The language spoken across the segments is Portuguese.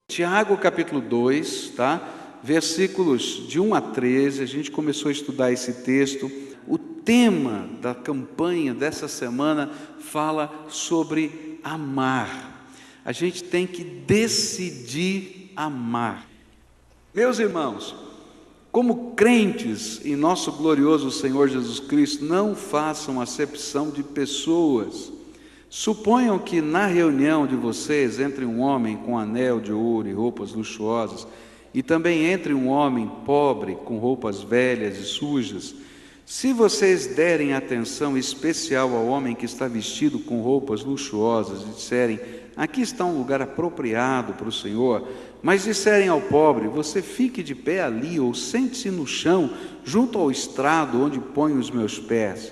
Tiago capítulo 2, tá? Versículos de 1 a 13, a gente começou a estudar esse texto. O tema da campanha dessa semana fala sobre amar. A gente tem que decidir amar. Meus irmãos, como crentes em nosso glorioso Senhor Jesus Cristo, não façam acepção de pessoas. Suponham que na reunião de vocês entre um homem com anel de ouro e roupas luxuosas, e também entre um homem pobre com roupas velhas e sujas. Se vocês derem atenção especial ao homem que está vestido com roupas luxuosas e disserem: aqui está um lugar apropriado para o Senhor, mas disserem ao pobre: você fique de pé ali, ou sente-se no chão, junto ao estrado onde ponho os meus pés,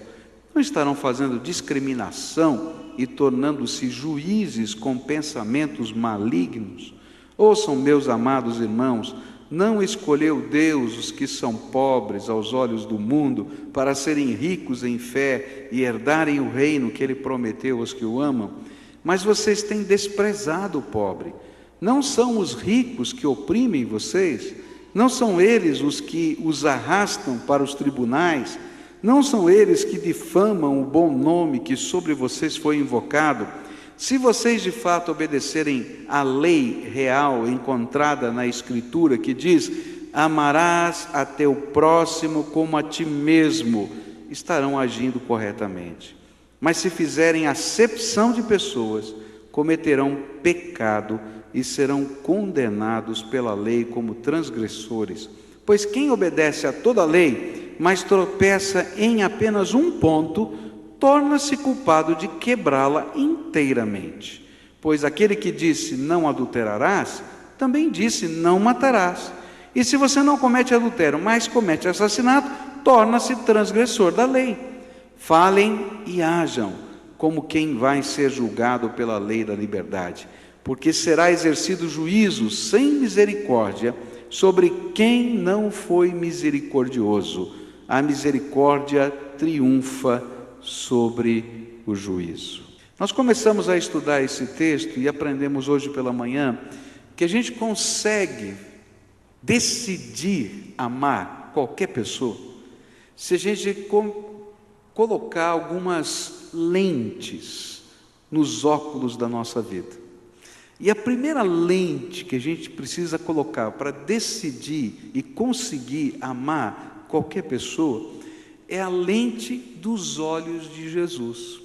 não estarão fazendo discriminação e tornando-se juízes com pensamentos malignos? Ouçam, meus amados irmãos, não escolheu Deus os que são pobres aos olhos do mundo para serem ricos em fé e herdarem o reino que Ele prometeu aos que o amam? Mas vocês têm desprezado o pobre. Não são os ricos que oprimem vocês? Não são eles os que os arrastam para os tribunais? Não são eles que difamam o bom nome que sobre vocês foi invocado? Se vocês de fato obedecerem à lei real encontrada na Escritura, que diz: amarás a teu próximo como a ti mesmo, estarão agindo corretamente. Mas se fizerem acepção de pessoas, cometerão pecado e serão condenados pela lei como transgressores. Pois quem obedece a toda a lei, mas tropeça em apenas um ponto, torna-se culpado de quebrá-la inteiramente. Pois aquele que disse não adulterarás, também disse não matarás. E se você não comete adultério, mas comete assassinato, torna-se transgressor da lei. Falem e hajam como quem vai ser julgado pela lei da liberdade, porque será exercido juízo sem misericórdia sobre quem não foi misericordioso. A misericórdia triunfa sobre o juízo. Nós começamos a estudar esse texto e aprendemos hoje pela manhã que a gente consegue decidir amar qualquer pessoa se a gente colocar algumas lentes nos óculos da nossa vida. E a primeira lente que a gente precisa colocar para decidir e conseguir amar qualquer pessoa é a lente dos olhos de Jesus.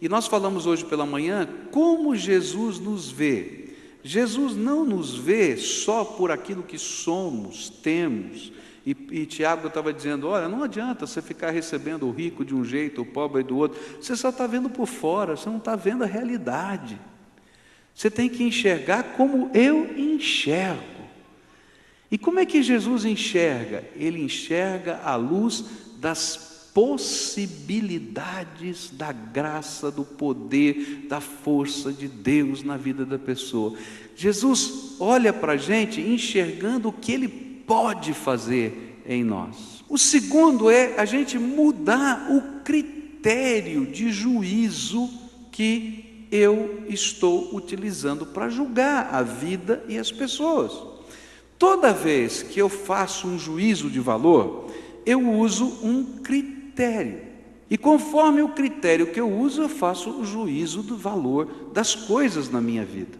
E nós falamos hoje pela manhã como Jesus nos vê. Jesus não nos vê só por aquilo que somos, temos. E Tiago estava dizendo: olha, não adianta você ficar recebendo o rico de um jeito, o pobre do outro. Você só está vendo por fora, você não está vendo a realidade. Você tem que enxergar como eu enxergo. E como é que Jesus enxerga? Ele enxerga à luz das possibilidades da graça, do poder, da força de Deus na vida da pessoa. Jesus olha para a gente enxergando o que Ele pode fazer em nós. O segundo é a gente mudar o critério de juízo que eu estou utilizando para julgar a vida e as pessoas. Toda vez que eu faço um juízo de valor, eu uso um critério. E conforme o critério que eu uso, eu faço o juízo do valor das coisas na minha vida.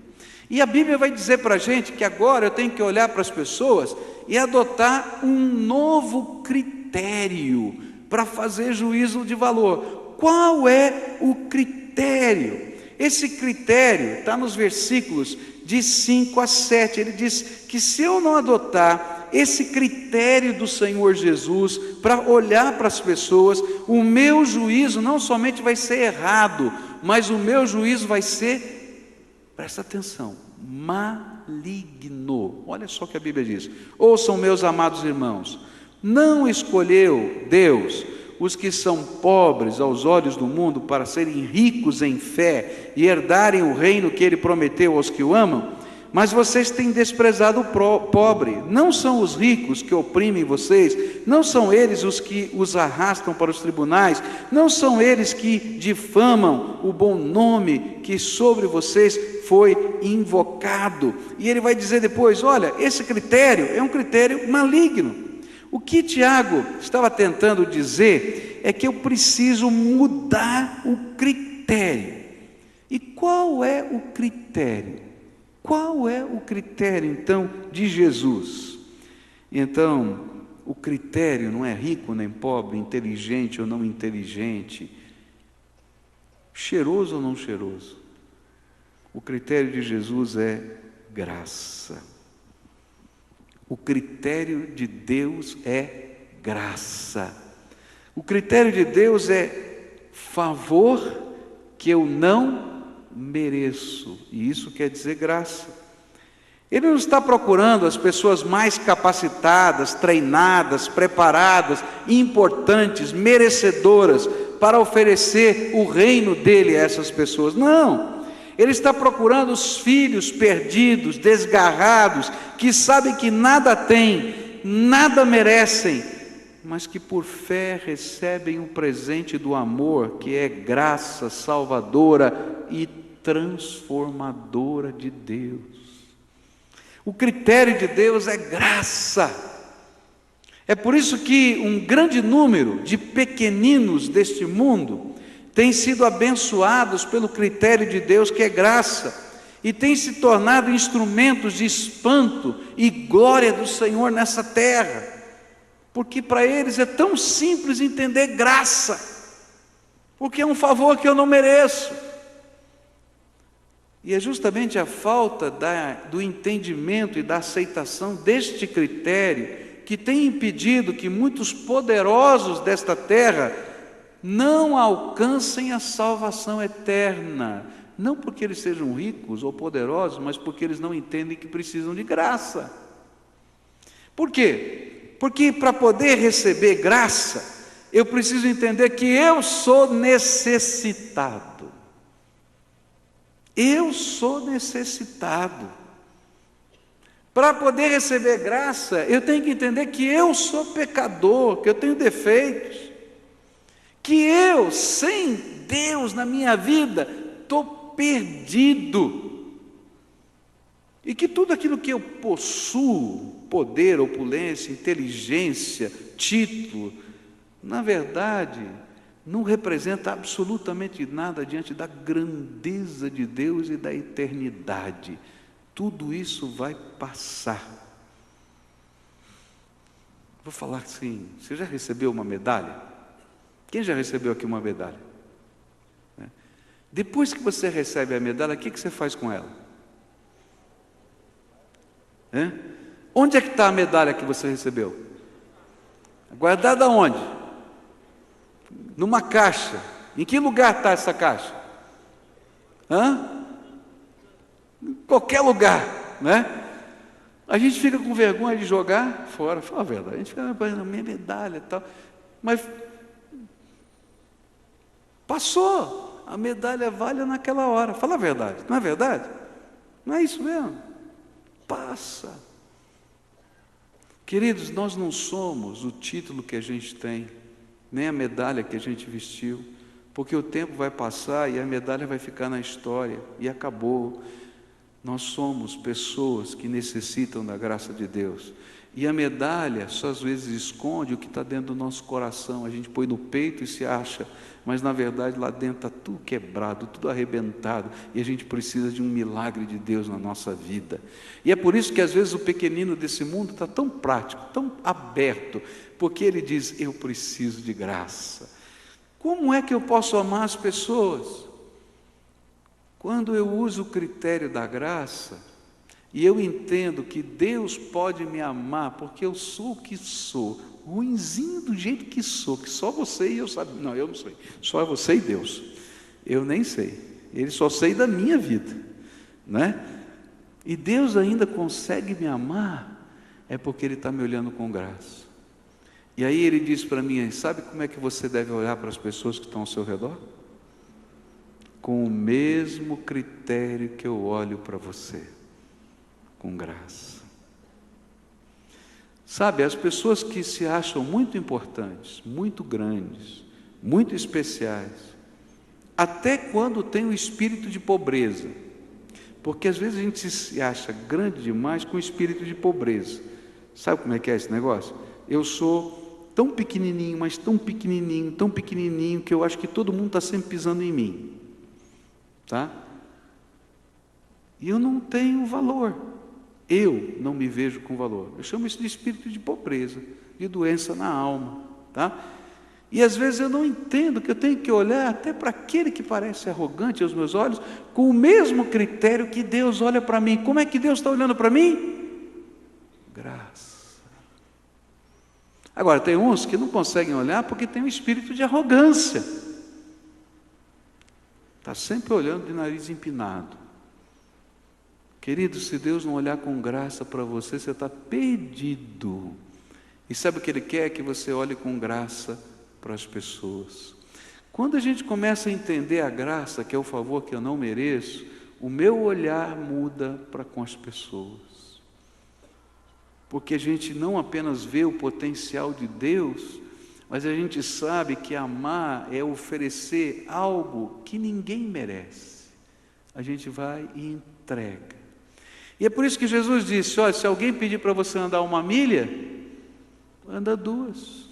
E a Bíblia vai dizer para a gente que agora eu tenho que olhar para as pessoas e adotar um novo critério para fazer juízo de valor. Qual é o critério? Esse critério está nos versículos de 5 a 7. Ele diz que se eu não adotar esse critério do Senhor Jesus para olhar para as pessoas, o meu juízo não somente vai ser errado, mas o meu juízo vai ser, presta atenção, maligno. Olha só o que a Bíblia diz. Ouçam, meus amados irmãos, não escolheu Deus os que são pobres aos olhos do mundo para serem ricos em fé e herdarem o reino que Ele prometeu aos que o amam? mas vocês têm desprezado o pobre. Não são os ricos que oprimem vocês, não são eles os que os arrastam para os tribunais, não são eles que difamam o bom nome que sobre vocês foi invocado. E ele vai dizer depois: olha, esse critério é um critério maligno. O que Tiago estava tentando dizer é que eu preciso mudar o critério. E qual é o critério? Qual é o critério, então, de Jesus? Então, o critério não é rico nem pobre, inteligente ou não inteligente, cheiroso ou não cheiroso. O critério de Jesus é graça. O critério de Deus é graça. O critério de Deus é favor que eu não mereço, e isso quer dizer graça. Ele não está procurando as pessoas mais capacitadas, treinadas, preparadas, importantes, merecedoras para oferecer o reino dele a essas pessoas. Não, ele está procurando os filhos perdidos, desgarrados, que sabem que nada têm, nada merecem, mas que por fé recebem o presente do amor, que é graça salvadora e transformadora de Deus. O critério de Deus é graça. É por isso que um grande número de pequeninos deste mundo têm sido abençoados pelo critério de Deus, que é graça, e têm se tornado instrumentos de espanto e glória do Senhor nessa terra, porque para eles é tão simples entender graça, porque é um favor que eu não mereço. E é justamente a falta do entendimento e da aceitação deste critério que tem impedido que muitos poderosos desta terra não alcancem a salvação eterna, não porque eles sejam ricos ou poderosos, mas porque eles não entendem que precisam de graça. Por quê? Porque para poder receber graça, eu preciso entender que eu sou necessitado. Eu sou necessitado. Para poder receber graça, eu tenho que entender que eu sou pecador, que eu tenho defeitos, que eu, sem Deus na minha vida, estou perdido, e que tudo aquilo que eu possuo, poder, opulência, inteligência, título, na verdade, não representa absolutamente nada diante da grandeza de Deus e da eternidade. Tudo isso vai passar. Vou falar assim: você já recebeu uma medalha? Quem já recebeu aqui uma medalha? Depois que você recebe a medalha, o que você faz com ela? Onde é que está a medalha que você recebeu? Guardada onde? Numa caixa. Em que lugar está essa caixa? Em qualquer lugar, né? A gente fica com vergonha de jogar fora. Fala a verdade, a gente fica na minha medalha e tal, mas passou, a medalha vale naquela hora. Fala a verdade, não é verdade? Não é isso mesmo? Passa. Queridos, nós não somos o título que a gente tem, nem a medalha que a gente vestiu, porque o tempo vai passar e a medalha vai ficar na história e acabou. Nós somos pessoas que necessitam da graça de Deus, e a medalha só às vezes esconde o que está dentro do nosso coração. A gente põe no peito e se acha, mas na verdade lá dentro está tudo quebrado, tudo arrebentado, e a gente precisa de um milagre de Deus na nossa vida. E é por isso que às vezes o pequenino desse mundo está tão prático, tão aberto, porque ele diz: eu preciso de graça. Como é que eu posso amar as pessoas? Quando eu uso o critério da graça, e eu entendo que Deus pode me amar, porque eu sou o que sou, ruinzinho do jeito que sou, que só você e eu sabemos. Não, eu não sei, só você e Deus. Eu nem sei, Ele só sei da minha vida, né? E Deus ainda consegue me amar, é porque Ele está me olhando com graça. E aí Ele diz para mim: sabe como é que você deve olhar para as pessoas que estão ao seu redor? Com o mesmo critério que eu olho para você. com graça. Sabe, as pessoas que se acham muito importantes, muito grandes, muito especiais, até quando tem o espírito de pobreza, porque às vezes a gente se acha grande demais com o espírito de pobreza. Sabe como é que é esse negócio? Eu sou tão pequenininho, mas tão pequenininho, que eu acho que todo mundo está sempre pisando em mim. Tá? E eu não tenho valor. Eu não me vejo com valor. Eu chamo isso de espírito de pobreza, de doença na alma. Tá? E às vezes eu não entendo que eu tenho que olhar até para aquele que parece arrogante aos meus olhos, com o mesmo critério que Deus olha para mim. Como é que Deus está olhando para mim? Graça. Agora, tem uns que não conseguem olhar porque tem um espírito de arrogância. Está sempre olhando de nariz empinado. Querido, se Deus não olhar com graça para você, você está perdido. E sabe o que Ele quer? Que você olhe com graça para as pessoas. Quando a gente começa a entender a graça, que é o favor que eu não mereço, o meu olhar muda para com as pessoas. Porque a gente não apenas vê o potencial de Deus, mas a gente sabe que amar é oferecer algo que ninguém merece. A gente vai e entrega. E é por isso que Jesus disse, olha, se alguém pedir para você andar 1 milha, anda 2.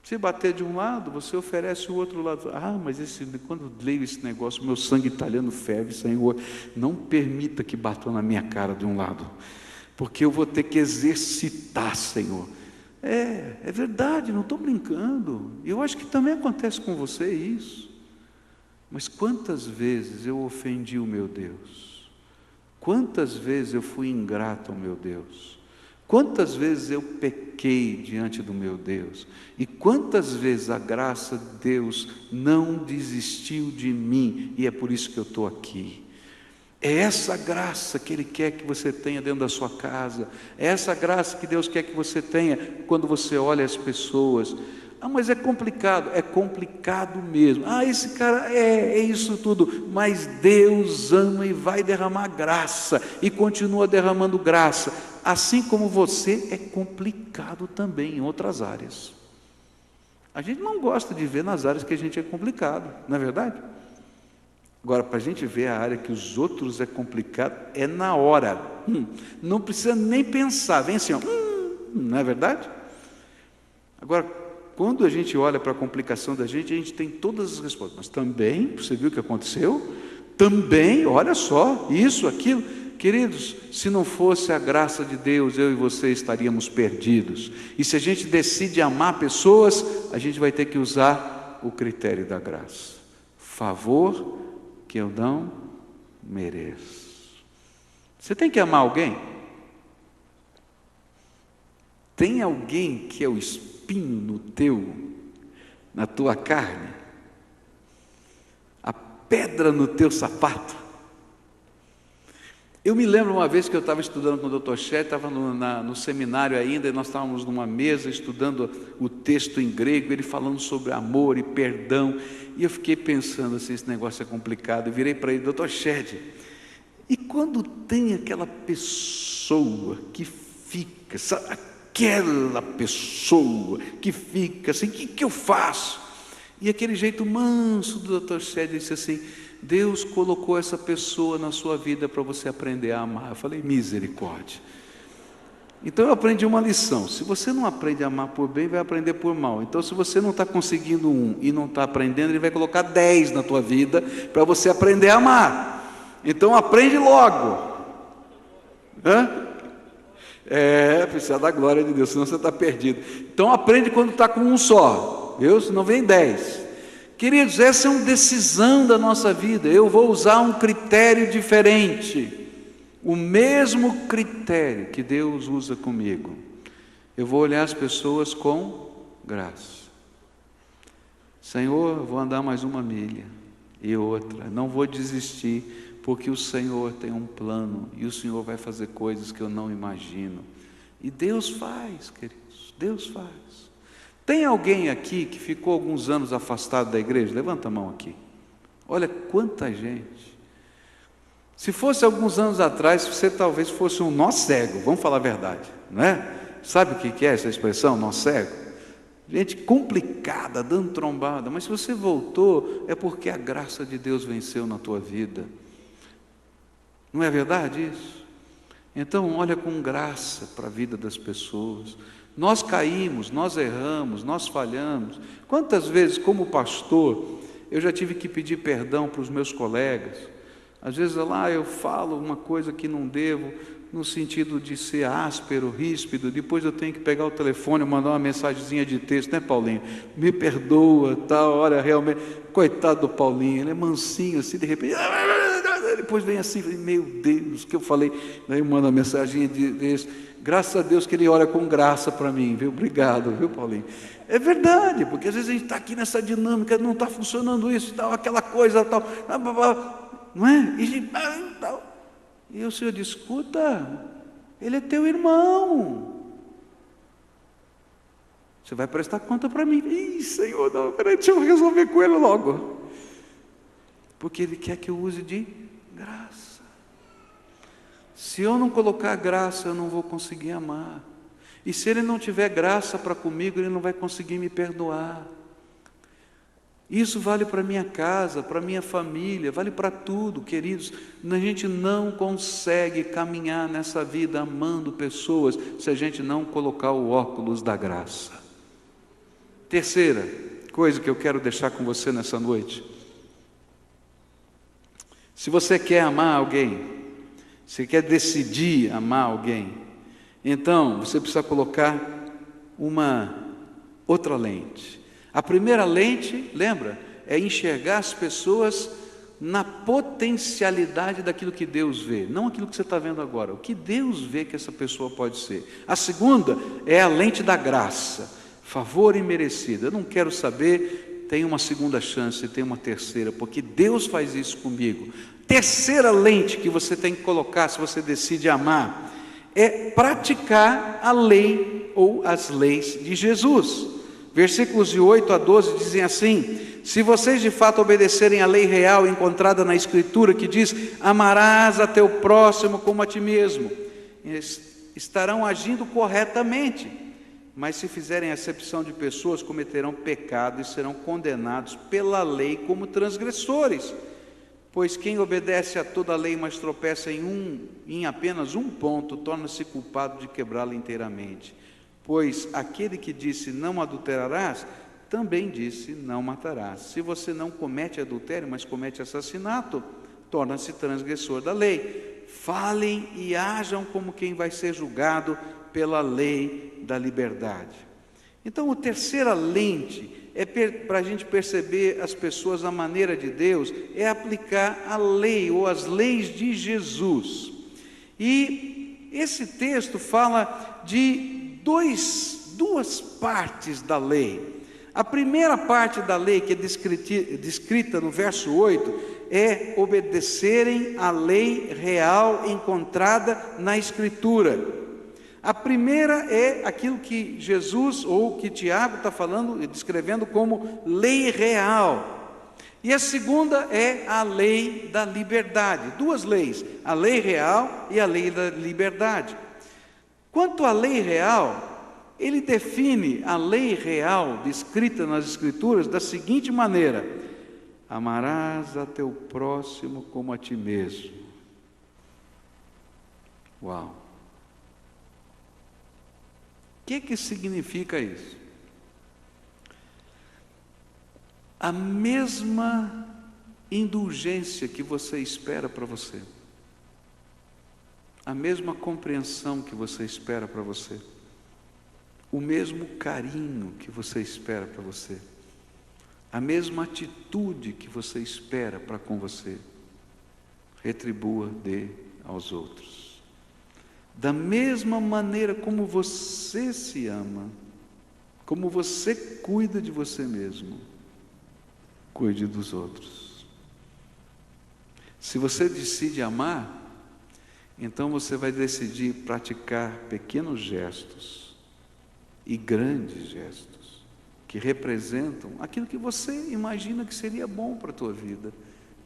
Se bater de um lado, você oferece o outro lado. Ah, mas quando eu leio esse negócio, meu sangue italiano ferve, Senhor, não permita que batam na minha cara de um lado, porque eu vou ter que exercitar, Senhor. É verdade, não estou brincando. Eu acho que também acontece com você isso. Mas quantas vezes eu ofendi o meu Deus? Quantas vezes eu fui ingrato ao meu Deus? Quantas vezes eu pequei diante do meu Deus? E quantas vezes a graça de Deus não desistiu de mim? E é por isso que eu estou aqui. É essa graça que Ele quer que você tenha dentro da sua casa. É essa graça que Deus quer que você tenha quando você olha as pessoas. Ah, mas é complicado mesmo. Ah, esse cara é isso tudo. Mas Deus ama e vai derramar graça. E continua derramando graça. Assim como você é complicado também em outras áreas. A gente não gosta de ver nas áreas que a gente é complicado, não é verdade? Agora, para a gente ver a área que os outros é complicado, é na hora. Não precisa nem pensar, vem assim, ó, não é verdade? Agora, quando a gente olha para a complicação da gente, a gente tem todas as respostas. Mas também, você viu o que aconteceu? Também, olha só, isso, aquilo. Queridos, se não fosse a graça de Deus, eu e você estaríamos perdidos. E se a gente decide amar pessoas, a gente vai ter que usar o critério da graça. Favor que eu não mereço. Você tem que amar alguém? Tem alguém que é o espinho na tua carne? A pedra no teu sapato? Eu me lembro uma vez que eu estava estudando com o Dr. Chet, estava no seminário ainda, e nós estávamos numa mesa estudando o texto em grego, ele falando sobre amor e perdão, e eu fiquei pensando assim, esse negócio é complicado, eu virei para ele, Dr. Chet, e quando tem aquela pessoa que fica, aquela pessoa que fica assim, o que eu faço? E aquele jeito manso do Dr. Chet disse assim, Deus colocou essa pessoa na sua vida para você aprender a amar. Eu falei, misericórdia. Então eu aprendi uma lição, se você não aprende a amar por bem, vai aprender por mal. Então se você não está conseguindo 1 e não está aprendendo, Ele vai colocar 10 na tua vida, para você aprender a amar. Então aprende logo. Precisa da glória de Deus, senão você está perdido. Então aprende quando está com 1 só, viu? Senão vem 10. Queridos, essa é uma decisão da nossa vida. Eu vou usar um critério diferente, o mesmo critério que Deus usa comigo. Eu vou olhar as pessoas com graça. Senhor, eu vou andar mais 1 milha e outra, não vou desistir, porque o Senhor tem um plano e o Senhor vai fazer coisas que eu não imagino. E Deus faz, queridos, Deus faz. Tem alguém aqui que ficou alguns anos afastado da igreja? Levanta a mão aqui. Olha quanta gente. Se fosse alguns anos atrás, você talvez fosse um nó cego, vamos falar a verdade, não é? Sabe o que é essa expressão, nó cego? Gente complicada, dando trombada, mas se você voltou, é porque a graça de Deus venceu na tua vida. Não é verdade isso? Então, olha com graça para a vida das pessoas. Nós caímos, nós erramos, nós falhamos. Quantas vezes, como pastor, eu já tive que pedir perdão para os meus colegas. Às vezes lá eu falo uma coisa que não devo, no sentido de ser áspero, ríspido, depois eu tenho que pegar o telefone e mandar uma mensagenzinha de texto, né, Paulinho? Me perdoa, tal, olha, realmente, coitado do Paulinho, ele é mansinho assim, de repente, depois vem assim, meu Deus, o que eu falei? Daí eu mando uma mensaginha de texto, graças a Deus que ele olha com graça para mim, viu? Obrigado, viu, Paulinho? É verdade, porque às vezes a gente está aqui nessa dinâmica, não está funcionando isso, tal, aquela coisa, tal, não é? E o Senhor diz, escuta, ele é teu irmão, você vai prestar conta para mim. Ih, Senhor, não, peraí, deixa eu resolver com ele logo, porque Ele quer que eu use de graça. Se eu não colocar graça, eu não vou conseguir amar, e se Ele não tiver graça para comigo, Ele não vai conseguir me perdoar. Isso vale para minha casa, para minha família, vale para tudo, queridos. A gente não consegue caminhar nessa vida amando pessoas se a gente não colocar o óculos da graça. Terceira coisa que eu quero deixar com você nessa noite: se você quer amar alguém, se quer decidir amar alguém, então você precisa colocar uma outra lente. A primeira lente, lembra, é enxergar as pessoas na potencialidade daquilo que Deus vê, não aquilo que você está vendo agora, o que Deus vê que essa pessoa pode ser. A segunda é a lente da graça, favor imerecido. Eu não quero saber, tem uma segunda chance, tem uma terceira, porque Deus faz isso comigo. Terceira lente que você tem que colocar se você decide amar é praticar a lei ou as leis de Jesus. Versículos de 8 a 12 dizem assim: se vocês de fato obedecerem à lei real encontrada na Escritura, que diz, amarás a teu próximo como a ti mesmo, estarão agindo corretamente. Mas se fizerem acepção de pessoas, cometerão pecado e serão condenados pela lei como transgressores. Pois quem obedece a toda a lei, mas tropeça em apenas um ponto, torna-se culpado de quebrá-la inteiramente. Pois aquele que disse não adulterarás, também disse não matarás. Se você não comete adultério, mas comete assassinato, torna-se transgressor da lei. Falem e hajam como quem vai ser julgado pela lei da liberdade. Então, a terceira lente é para a gente perceber as pessoas à maneira de Deus, é aplicar a lei ou as leis de Jesus. E esse texto fala de duas partes da lei. A primeira parte da lei, que é descrita no verso 8, é obedecerem à lei real encontrada na Escritura. A primeira é aquilo que Jesus, ou que Tiago está falando, descrevendo como lei real. E a segunda é a lei da liberdade. Duas leis, a lei real e a lei da liberdade. Quanto à lei real, ele define a lei real descrita nas Escrituras da seguinte maneira: amarás a teu próximo como a ti mesmo. Uau! O que significa isso? A mesma indulgência que você espera para você, a mesma compreensão que você espera para você, o mesmo carinho que você espera para você, a mesma atitude que você espera para com você, retribua, dê aos outros. Da mesma maneira como você se ama, como você cuida de você mesmo, cuide dos outros. Se você decide amar, então você vai decidir praticar pequenos gestos e grandes gestos que representam aquilo que você imagina que seria bom para a tua vida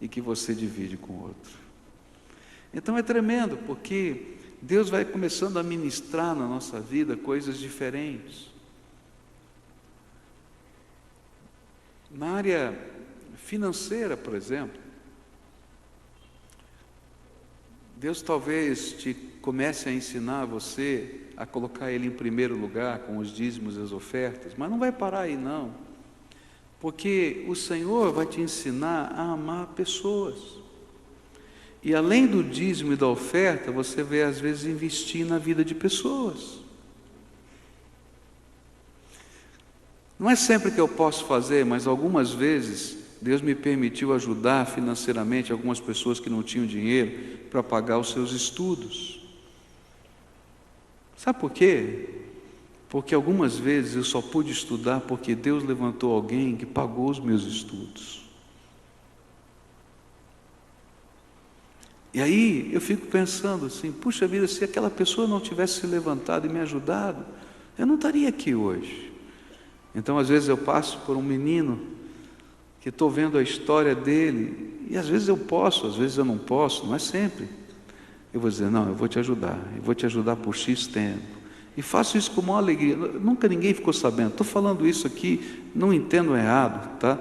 e que você divide com o outro. Então é tremendo, porque Deus vai começando a ministrar na nossa vida coisas diferentes. Na área financeira, por exemplo, Deus talvez te comece a ensinar você a colocar Ele em primeiro lugar com os dízimos e as ofertas, mas não vai parar aí não, porque o Senhor vai te ensinar a amar pessoas. E além do dízimo e da oferta, você vai às vezes investir na vida de pessoas. Não é sempre que eu posso fazer, mas algumas vezes Deus me permitiu ajudar financeiramente algumas pessoas que não tinham dinheiro para pagar os seus estudos. Sabe por quê? Porque algumas vezes eu só pude estudar porque Deus levantou alguém que pagou os meus estudos. E aí eu fico pensando assim, puxa vida, se aquela pessoa não tivesse se levantado e me ajudado, eu não estaria aqui hoje. Então às vezes eu passo por um menino que estou vendo a história dele, e às vezes eu posso, às vezes eu não posso, não é sempre. Eu vou dizer, não, eu vou te ajudar por X tempo. E faço isso com maior alegria. Nunca ninguém ficou sabendo. Estou falando isso aqui, não entendo errado, tá?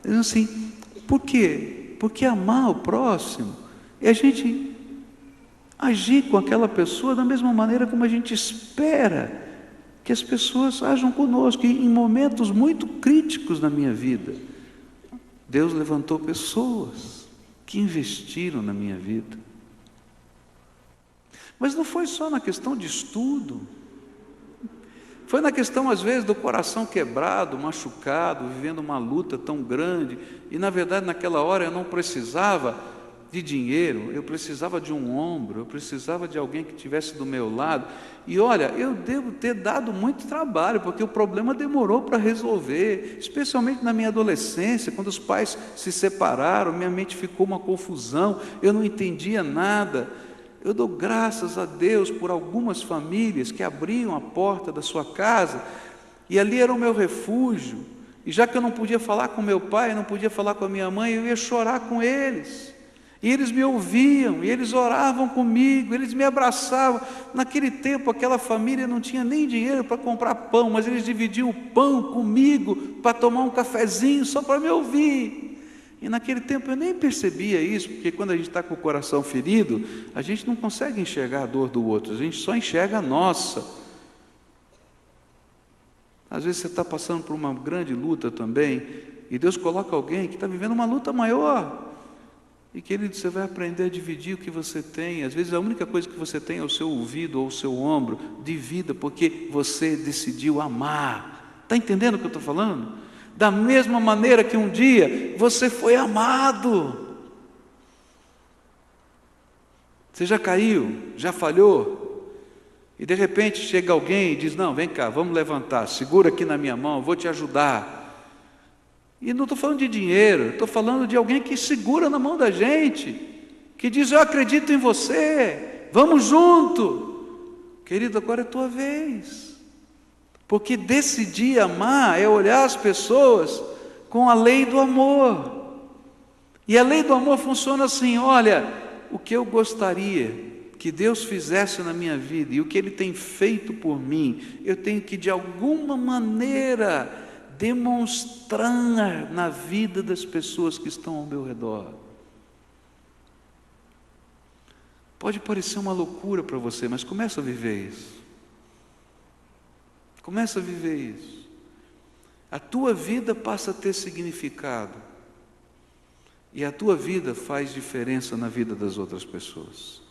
Mas assim, por quê? Porque amar o próximo é a gente agir com aquela pessoa da mesma maneira como a gente espera que as pessoas ajam conosco. E em momentos muito críticos na minha vida, Deus levantou pessoas que investiram na minha vida. Mas não foi só na questão de estudo. Foi na questão, às vezes, do coração quebrado, machucado, vivendo uma luta tão grande. E, na verdade, naquela hora eu não precisava de dinheiro, eu precisava de um ombro, eu precisava de alguém que estivesse do meu lado. E olha, eu devo ter dado muito trabalho, porque o problema demorou para resolver, especialmente na minha adolescência, quando os pais se separaram, minha mente ficou uma confusão, eu não entendia nada. Eu dou graças a Deus por algumas famílias que abriam a porta da sua casa, e ali era o meu refúgio. E já que eu não podia falar com meu pai, não podia falar com a minha mãe, eu ia chorar com eles. E eles me ouviam, e eles oravam comigo, eles me abraçavam. Naquele tempo, aquela família não tinha nem dinheiro para comprar pão, mas eles dividiam o pão comigo para tomar um cafezinho, só para me ouvir. E naquele tempo eu nem percebia isso, porque quando a gente está com o coração ferido, a gente não consegue enxergar a dor do outro, a gente só enxerga a nossa. Às vezes você está passando por uma grande luta também, e Deus coloca alguém que está vivendo uma luta maior. E querido, você vai aprender a dividir o que você tem. Às vezes a única coisa que você tem é o seu ouvido ou o seu ombro. Divida, porque você decidiu amar. Está entendendo o que eu estou falando? Da mesma maneira que um dia você foi amado. Você já caiu, já falhou. E de repente chega alguém e diz, não, vem cá, vamos levantar. Segura aqui na minha mão, vou te ajudar. E não estou falando de dinheiro, estou falando de alguém que segura na mão da gente, que diz, eu acredito em você, vamos junto. Querido, agora é tua vez. Porque decidir amar é olhar as pessoas com a lei do amor. E a lei do amor funciona assim, olha, o que eu gostaria que Deus fizesse na minha vida e o que Ele tem feito por mim, eu tenho que de alguma maneira demonstrar na vida das pessoas que estão ao meu redor. Pode parecer uma loucura para você, mas começa a viver isso. Começa a viver isso. A tua vida passa a ter significado. E a tua vida faz diferença na vida das outras pessoas.